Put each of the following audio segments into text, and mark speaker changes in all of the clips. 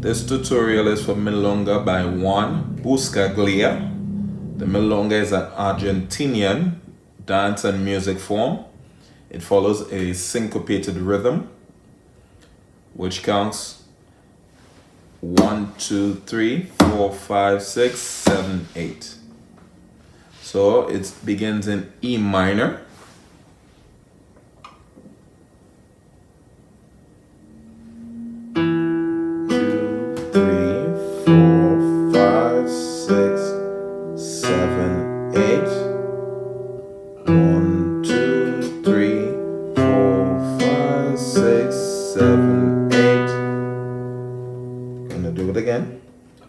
Speaker 1: This tutorial is for Milonga by Juan, Buscaglia. The Milonga is an Argentinian dance and music form. It follows a syncopated rhythm, which counts 1, 2, 3, 4, 5, 6, 7, 8. So it begins in E minor. Do it again.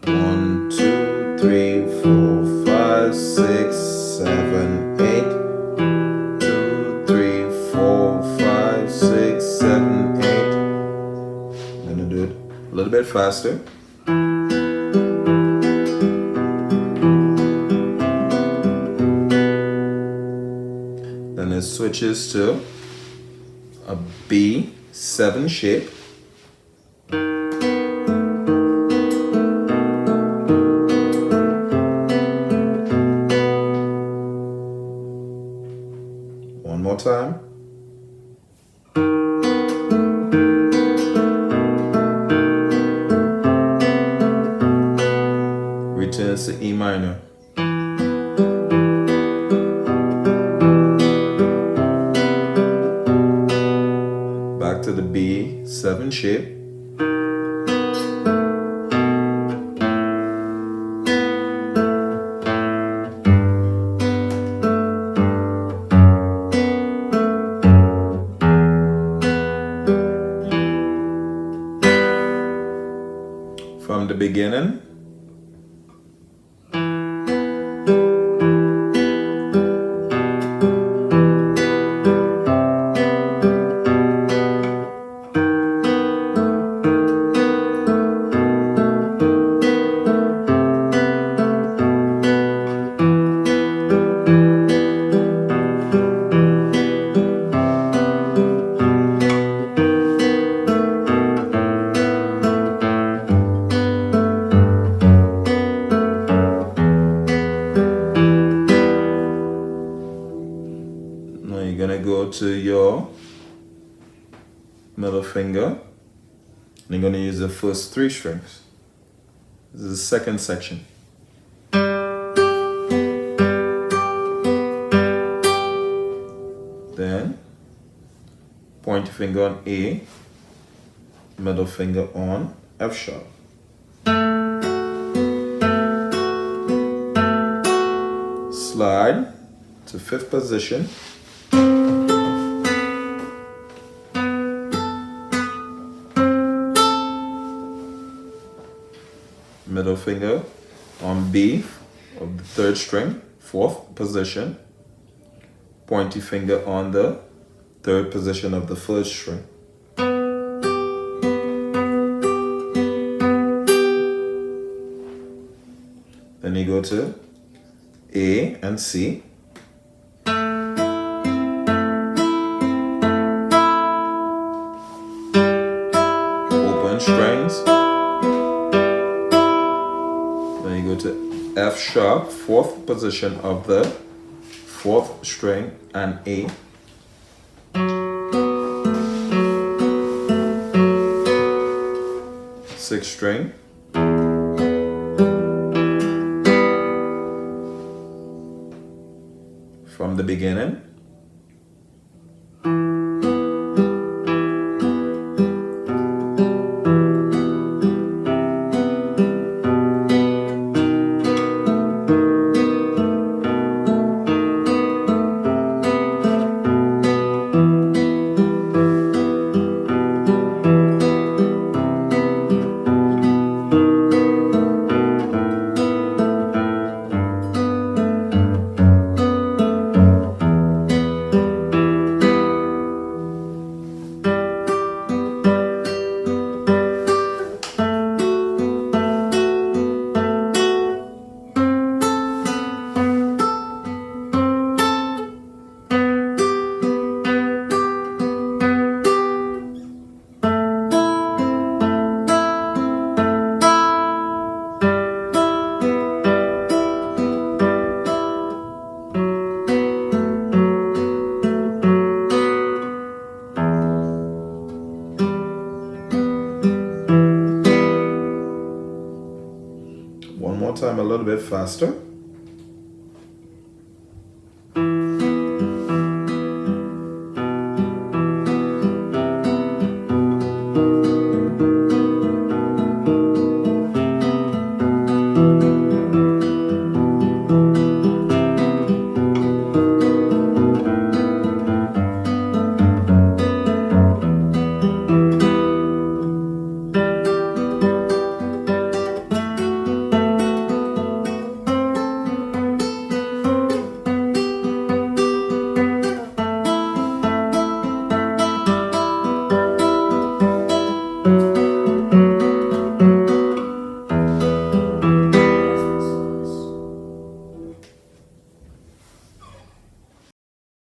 Speaker 1: 1, 2, 3, 4, 5, 6, 7, 8. 2, 3, 4, 5, 6, 7, 8. I'm gonna do it a little bit faster. Then it switches to a B7 shape. One more time. Returns to E minor. Back to the B7 shape. From the beginning. Now you're gonna go to your middle finger and you're gonna use the first 3 strings. This is the second section. Then point your finger on A, middle finger on F sharp. Slide to 5th position. Middle finger on B of the 3rd string, 4th position. Pointy finger on the 3rd position of the 1st string. Then you go to A and C. Open strings. Then you go to F sharp, 4th position of the 4th string, and A. Sixth string. From the beginning. more time, a little bit faster.